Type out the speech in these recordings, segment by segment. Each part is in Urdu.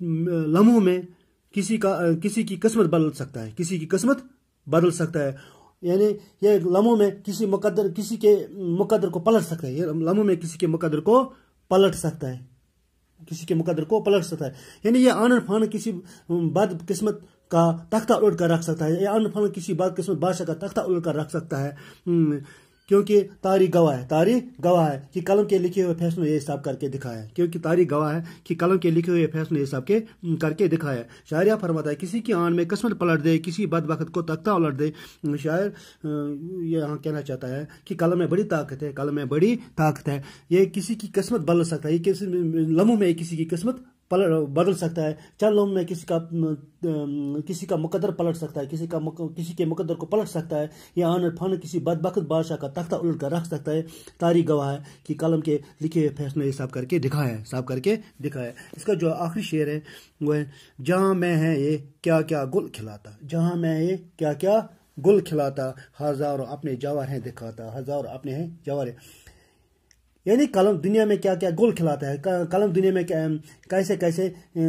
لمحوں میں کسی کی قسمت بدل سکتا ہے، کسی کی قسمت بدل سکتا ہے، یعنی یہ لمحوں میں کسی کے مقدر کو پلٹ سکتا ہے، یہ لمحوں میں کسی کے مقدر کو پلٹ سکتا ہے، کسی کے مقدر کو پلٹ سکتا ہے، یعنی یہ آنن فان کسی بد قسمت کا تختہ الٹ کر رکھ سکتا ہے، یہ آنن فان کسی بد قسمت بادشاہ کا تختہ الٹ کر رکھ سکتا ہے، کیونکہ تاریخ گواہ ہے کہ قلم کے لکھے ہوئے فیصلوں یہ حساب کر کے دکھایا ہے، کیونکہ تاریخ گواہ ہے کہ قلم کے لکھے ہوئے فیصلوں یہ حساب کر کے دکھایا ہے۔ شاعر یہ فرماتا ہے کسی کی آن میں قسمت پلٹ دے، کسی بد وقت کو تختہ الٹ دے۔ شاعر یہاں کہنا چاہتا ہے کہ قلم میں بڑی طاقت ہے، قلم میں بڑی طاقت ہے، یہ کسی کی قسمت بدل سکتا ہے، یہ لمحوں میں کسی کی قسمت بدل سکتا ہے، چند لمحوں میں کسی کا مقدر پلٹ سکتا ہے، کسی کے مقدر کو پلٹ سکتا ہے، یا آن فن کسی بدبخت بادشاہ کا تختہ الٹ کر رکھ سکتا ہے۔ تاریخ گواہ ہے کہ قلم کے لکھے ہوئے فیصلے حساب کر کے دکھایا ہے۔ اس کا جو آخری شعر ہے وہ ہے جہاں میں ہے یہ کیا کیا گل کھلاتا، جہاں میں یہ کیا کیا گل کھلاتا، ہزاروں اپنے جواہر ہیں دکھاتا، ہزاروں اپنے ہیں جواہر، یعنی قلم دنیا میں کیا کیا گل کھلاتا ہے، قلم دنیا میں کیسے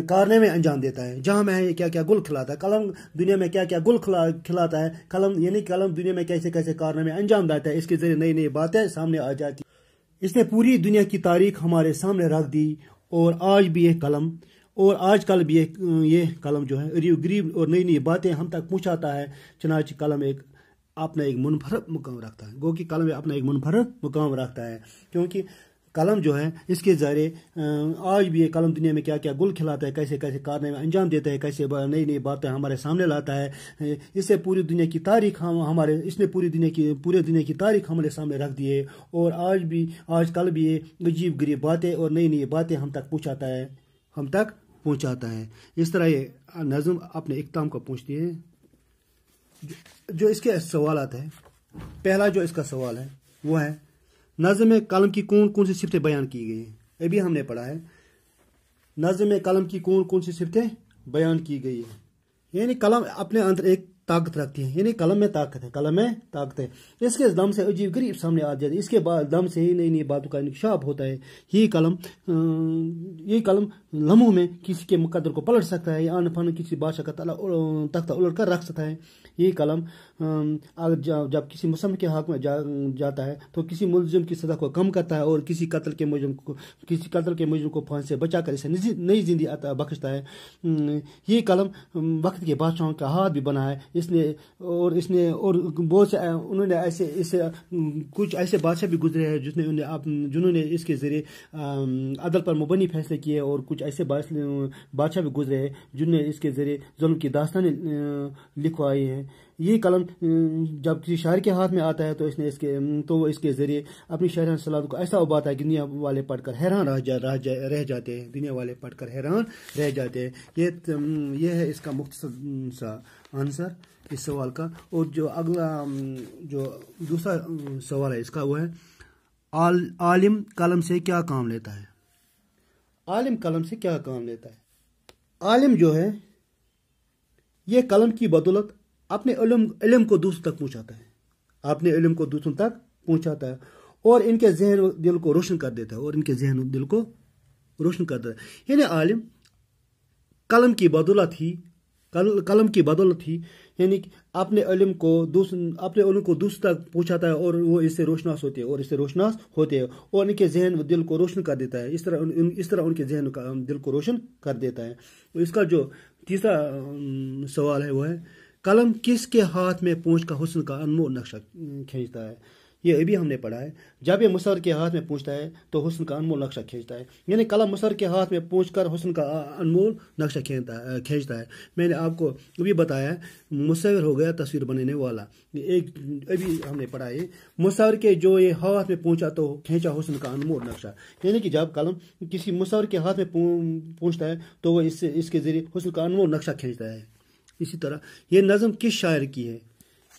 کارنامے انجام دیتا ہے، جہاں میں کیا کیا گل کھلاتا ہے، قلم دنیا میں کیا کیا گل کھلاتا ہے، قلم دنیا میں کیسے کارنامے انجام دیتا ہے، اس کے ذریعے نئی باتیں سامنے آ جاتی، اس نے پوری دنیا کی تاریخ ہمارے سامنے رکھ دی، اور آج بھی یہ قلم اور آج کل بھی یہ قلم جو ہے غریب اور نئی باتیں ہم تک پہنچاتا ہے۔ چنانچہ قلم اپنا ایک منفرد مقام رکھتا ہے، گو کہ قلم اپنا ایک منفرد مقام رکھتا ہے، کیونکہ قلم جو ہے اس کے ذریعے آج بھی یہ قلم دنیا میں کیا کیا گل کھلاتا ہے، کیسے کارنامے انجام دیتا ہے، کیسے نئی باتیں ہمارے سامنے لاتا ہے، اس سے پوری دنیا کی تاریخ اس نے پورے دنیا کی تاریخ ہمارے سامنے رکھ دی ہے، اور آج کل بھی یہ عجیب غریب باتیں اور نئی باتیں ہم تک پہنچاتا ہے۔ اس طرح یہ نظم اپنے اختتام کو پہنچتی ہے۔ جو اس کے سوالات ہیں، پہلا جو اس کا سوال ہے وہ ہے نظم میں قلم کی کون سی صفتیں بیان کی گئی ہیں۔ ابھی ہم نے پڑھا ہے نظم میں قلم کی کون سی صفتیں بیان کی گئی ہیں، یعنی قلم اپنے اندر ایک طاقت رکھتی ہے، یعنی قلم میں طاقت ہے، اس کے دم سے عجیب غریب سامنے آ جاتی ہے، اس کے دم سے ہی نئی باتوں کا انکشاف ہوتا ہے۔ یہ قلم لمحوں میں کسی کے مقدر کو پلٹ سکتا ہے، یا کسی بادشاہ کا تختہ الٹ کر رکھ سکتا ہے۔ یہ قلم جب کسی مسلم کے حق میں جاتا ہے تو کسی ملزم کی سزا کو کم کرتا ہے، اور کسی قتل کے مجرم کو پھانسی سے بچا کر اسے نئی زندگی عطا بخشتا ہے۔ یہ قلم وقت کے بادشاہوں کا ہاتھ بھی بنا ہے، اس نے بہت سے انہوں نے کچھ ایسے بادشاہ بھی گزرے ہیں جنہوں نے اس کے ذریعے عدل پر مبنی فیصلے کیے، اور کچھ ایسے بادشاہ بھی گزرے ہیں جنہوں نے اس کے ذریعے ظلم کی داستانیں لکھوائی ہیں۔ یہ قلم جب کسی شاعر کے ہاتھ میں آتا ہے تو وہ اس کے ذریعے اپنی شاعری صلاحیت کو ایسا ابھارتا ہے کہ دنیا والے پڑھ کر حیران رہ جاتے ہیں، دنیا والے پڑھ کر حیران رہ جاتے ہیں۔ یہ ہے اس کا مختصر سا آنسر اس سوال کا۔ اور جو اگلا جو دوسرا سوال ہے اس کا وہ ہے عالم قلم سے کیا کام لیتا ہے؟ عالم قلم سے کیا کام لیتا ہے؟ عالم جو ہے یہ قلم کی بدولت اپنے علم کو دوسروں تک پہنچاتا ہے، اور ان کے ذہن و دل کو روشن کر دیتا ہے، یعنی عالم قلم کی بدولت ہی یعنی اپنے علم کو دوسروں تک پہنچاتا ہے، اور وہ اس سے روشناس ہوتے ہیں، اور ان کے ذہن و دل کو روشن کر دیتا ہے، اس طرح ان کے ذہن و دل کو روشن کر دیتا ہے۔ اس کا جو تیسرا سوال ہے وہ ہے قلم کس کے ہاتھ میں پہنچ کر حسن کا انمول نقشہ کھینچتا ہے؟ یہ ابھی ہم نے پڑھا ہے، جب یہ مصور کے ہاتھ میں پہنچتا ہے تو حسن کا انمول نقشہ کھینچتا ہے، یعنی قلم مصور کے ہاتھ میں پہنچ کر حسن کا انمول نقشہ کھینچتا ہے۔ میں نے آپ کو ابھی بتایا مصور ہو گیا تصویر بنانے والا، ابھی ہم نے پڑھا ہے مصور کے جو یہ ہاتھ میں پہنچا تو کھینچا حسن کا انمول نقشہ، یعنی کہ جب قلم کسی مصور کے ہاتھ میں پہنچتا ہے تو وہ اس کے ذریعے حسن کا انمول نقشہ کھینچتا ہے۔ اسی طرح یہ نظم کس شاعر کی ہے؟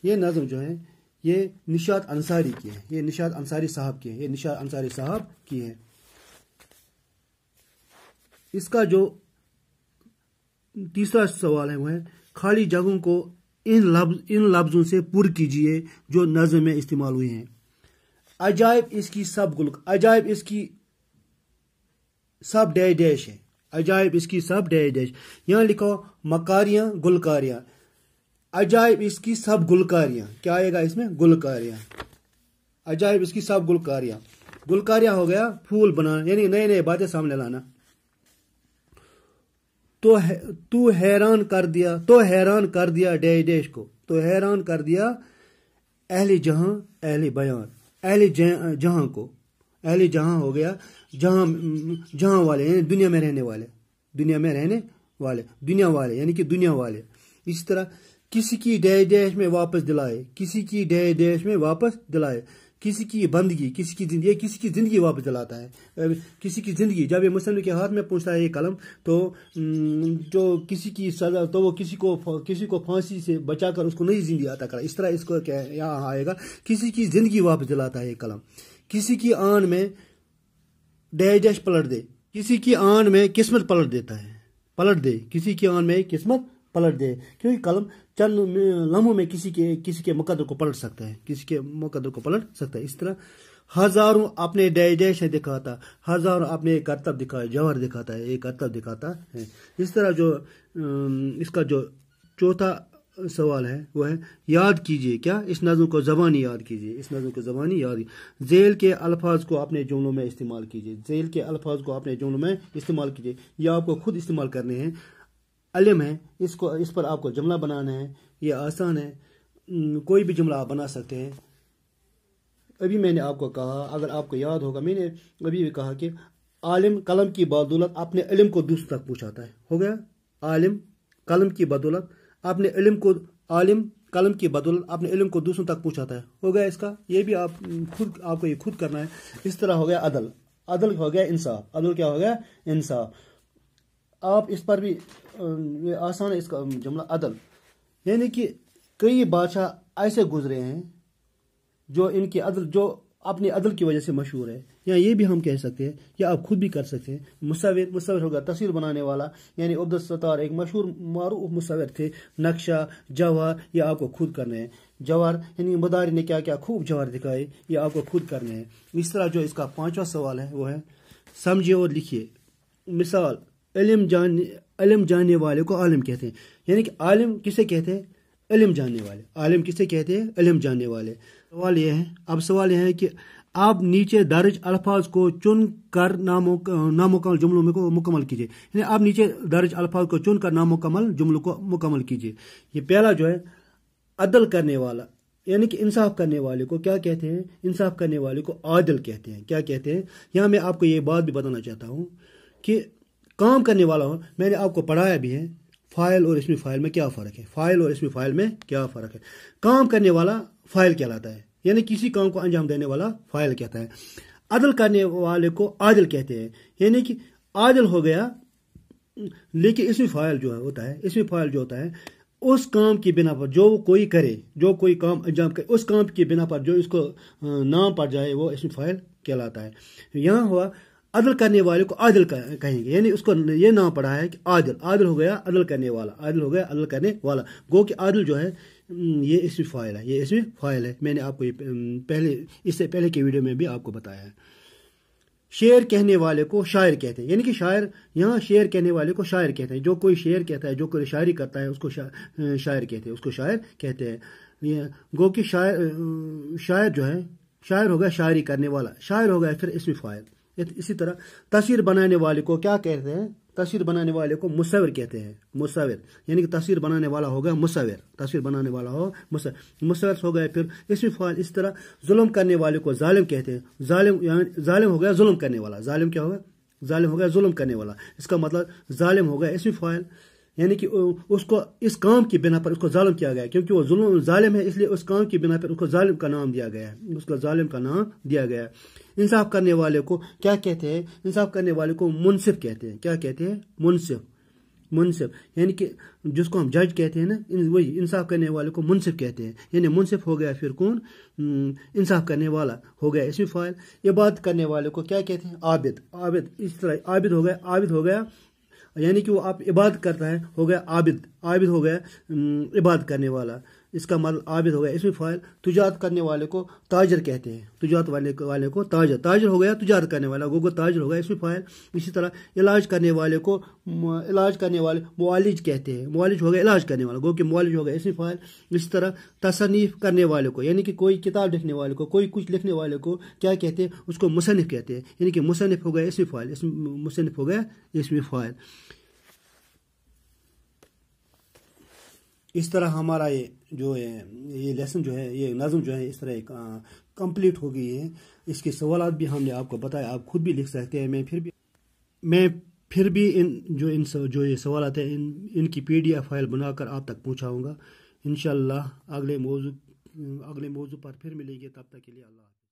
یہ نظم جو ہے یہ نشاط انصاری کی ہے، یہ نشاط انصاری صاحب کی ہے۔ اس کا جو تیسرا سوال ہے وہ ہے خالی جگہوں کو ان لفظوں سے پر کیجئے جو نظم میں استعمال ہوئے ہیں۔ عجائب اس کی سب ڈیش ہے، عجائب اس کی سب ڈیش ڈیش. یہاں لکھو مکاریاں گلکاریاں. عجائب اس کی سب گلکاریاں. کیا آئے گا اس میں؟ گلکاریاں. عجائب اس کی سب گلکاریاں. گلکاریاں ہو گیا پھول بنانا، یعنی نئے نئے باتیں سامنے لانا. تو حیران کر دیا ڈیش ڈیش کو. تو حیران کر دیا اہل جہاں اہل بیان. اہل جہاں کو. اہل جہاں ہو گیا جہاں والے، یعنی دنیا میں رہنے والے. دنیا میں رہنے والے، دنیا والے یعنی کہ دنیا والے. اسی طرح کسی کی ڈیش ڈیش میں واپس دلائے. کسی کی ڈیش ڈیش میں واپس دلائے. کسی کی بندگی، کسی کی زندگی، کسی کی زندگی واپس دلاتا ہے. کسی کی زندگی، جب یہ مصنف کے ہاتھ میں پہنچتا ہے یہ قلم، تو جو کسی کی سزا، تو وہ کسی کو پھانسی سے بچا کر اس کو نئی زندگی عطا کرا. اس طرح اس کو کیا یہاں آئے گا، کسی کی زندگی واپس دلاتا ہے یہ قلم. کسی کی آن میں ڈیش ڈیش پلٹ دے. کسی کی آن میں قسمت پلٹ دیتا ہے. پلٹ دے. کسی کی آن میں قسمت پلٹ دے. کیونکہ قلم چند لمحوں میں کسی کے مقدر کو پلٹ سکتا ہے. کسی کے مقدر کو پلٹ سکتا ہے. اس طرح ہزاروں اپنے ڈیش ڈیش ہے دکھاتا. ہزاروں اپنے کرتب دکھائے. جوہر دکھاتا ہے، ایک کرتب دکھاتا ہے. اس طرح جو اس کا جو چوتھا سوال ہے وہ ہے یاد کیجئے. کیا؟ اس نظم کو زبانی یاد کیجئے. اس نظم کو زبانی یاد. ذیل کے الفاظ کو اپنے جملوں میں استعمال کیجئے. ذیل کے الفاظ کو اپنے جملوں میں استعمال کیجئے. یہ آپ کو خود استعمال کرنے ہیں. علم ہے، اس پر آپ کو جملہ بنانا ہے. یہ آسان ہے، کوئی بھی جملہ آپ بنا سکتے ہیں. ابھی میں نے آپ کو کہا، اگر آپ کو یاد ہوگا، میں نے ابھی بھی کہا کہ عالم قلم کی بدولت اپنے علم کو دوسروں تک پہنچاتا ہے. ہو گیا؟ عالم قلم کی بدولت اپنے علم کو دوسروں تک پہنچاتا ہے. ہو گیا اس کا؟ یہ بھی آپ کو یہ خود کرنا ہے. اس طرح ہو گیا عدل. عدل ہو گیا انصاف. عدل کیا ہو گیا؟ انصاف. آپ اس پر بھی آسان ہے اس کا جملہ عدل. یعنی کہ کئی بادشاہ ایسے گزرے ہیں جو اپنی عدل کی وجہ سے مشہور ہے. یا یہ بھی ہم کہہ سکتے ہیں، یا آپ خود بھی کر سکتے ہیں. مصور ہوگا تصویر بنانے والا. یعنی عبدالستار ایک مشہور معروف مصور تھے. نقشہ، جوہر، یہ آپ کو خود کرنے ہیں. جوہر یعنی مداری نے کیا کیا خوب جوہر دکھائے، یہ آپ کو خود کرنے ہیں. اس طرح جو اس کا پانچواں سوال ہے وہ ہے سمجھے اور لکھیے. مثال، علم جاننے والے کو عالم کہتے ہیں. یعنی کہ عالم کسے کہتے ہیں؟ علم جاننے والے. عالم کسے کہتے ہیں؟ علم جاننے والے. سوال یہ ہے کہ آپ نیچے درج الفاظ کو چن کر نامکمل جملوں کو مکمل کیجیے. یعنی آپ نیچے درج الفاظ کو چن کر نامکمل جملوں کو مکمل کیجیے. یہ پہلا جو ہے عدل کرنے والا، یعنی کہ انصاف کرنے والے کو کیا کہتے ہیں؟ انصاف کرنے والے کو عادل کہتے ہیں. کیا کہتے ہیں؟ یہاں میں آپ کو یہ بات بھی بتانا چاہتا ہوں کہ کام کرنے والا ہو، میں نے آپ کو پڑھایا بھی ہے فاعل اور اسم فاعل میں کیا فرق ہے. فاعل اور اسم فاعل میں کیا فرق ہے. کام کرنے والا فاعل کہلاتا ہے، یعنی کسی کام کو انجام دینے والا فاعل کہتا ہے. عدل کرنے والے کو عادل کہتے ہیں. یعنی کہ عادل ہو گیا، لیکن اسم فاعل جو ہوتا ہے اس کام کی بنا پر جو کوئی کرے، جو کوئی کام انجام کرے، اس کام کی بنا پر جو اس کو نام پڑ جائے وہ اسم فاعل کہلاتا ہے. یہاں ہوا عدل کرنے والے کو عادل کہیں گے. یعنی اس کو یہ نام پڑا ہے کہ عادل ہو گیا عدل کرنے والا. عادل ہو گیا عدل کرنے والا. گو کہ عادل جو ہے یہ اسم فاعل ہے. میں نے آپ کو اس سے پہلے کے ویڈیو میں بھی آپ کو بتایا ہے. شعر کہنے والے کو شاعر کہتے ہیں. یعنی کہ یہاں شعر کہنے والے کو شاعر کہتے ہیں. جو کوئی شعر کہتا ہے، جو کوئی شاعری کرتا ہے، اس کو شاعر کہتے ہیں. اس کو شاعر کہتے ہیں. گو کہ شاعر جو ہے، شاعر ہو گیا شاعری کرنے والا. شاعر ہو گیا پھر اسم فاعل. اسی طرح تصویر بنانے والے کو کیا کہتے ہیں؟ تصویر بنانے والے کو مصور کہتے ہیں. مصور یعنی کہ تصویر بنانے والا ہوگا مصور. تصویر بنانے والا ہو مصور ہو گیا پھر اسم فاعل. اس طرح ظلم کرنے والے کو ظالم کہتے ہیں. ظالم ہو گیا ظلم کرنے والا. ظالم کیا ہوگا؟ ظالم ہو گیا ظلم کرنے والا. اس کا مطلب ظالم ہو گیا اسم فاعل. یعنی کہ اس کو اس کام کی بنا پر اس کو ظالم کیا گیا، کیونکہ وہ ظالم ہے، اس لیے اس کام کی بنا پر اس کو ظالم کا نام دیا گیا ہے. اس کو ظالم کا نام دیا گیا ہے. انصاف کرنے والے کو کیا کہتے ہیں؟ انصاف کرنے والے کو منصف کہتے ہیں. کیا کہتے ہیں؟ منصف یعنی کہ جس کو ہم جج کہتے ہیں نا، وہی انصاف کرنے والے کو منصف کہتے ہیں. یعنی منصف ہو گیا پھر کون؟ انصاف کرنے والا ہو گیا اسم فاعل. عبادت کرنے والے کو کیا کہتے ہیں؟ عابد. اس طرح عابد ہو گیا یعنی کہ وہ آپ عبادت کرتا ہے، ہو گیا عابد. ہو گیا عبادت کرنے والا. اس کا مطلب عابد ہو گیا اسم فاعل. تجارت کرنے والے کو تاجر کہتے ہیں. تجارت والے کو تاجر. تاجر ہو گیا تجارت کرنے والا, گو تاجر ہو گیا اسم فاعل. اسی طرح علاج کرنے والے کو معالج کہتے ہیں. معالج ہو گیا علاج کرنے والا, گو کہ معالج ہو گیا اسم فاعل. اسی طرح تصنیف کرنے والے کو, یعنی کہ کوئی کتاب لکھنے والے کو, کوئی کچھ لکھنے والے کو کیا کہتے ہیں, اس کو مصنف کہتے ہیں. یعنی کہ مصنف ہو گیا اسم فاعل. مصنف ہو گیا اسم فاعل. اس طرح ہمارا یہ لیسن جو ہے, یہ نظم جو ہے, اس طرح کمپلیٹ ہو گئی ہے. اس کے سوالات بھی ہم نے آپ کو بتایا, آپ خود بھی لکھ سکتے ہیں. میں پھر بھی جو یہ سوالات ہیں ان کی PDF فائل بنا کر آپ تک پہنچاؤں گا. انشاءاللہ اگلے موضوع پر پھر ملیں گے. تب تک کے لیے اللہ حافظ.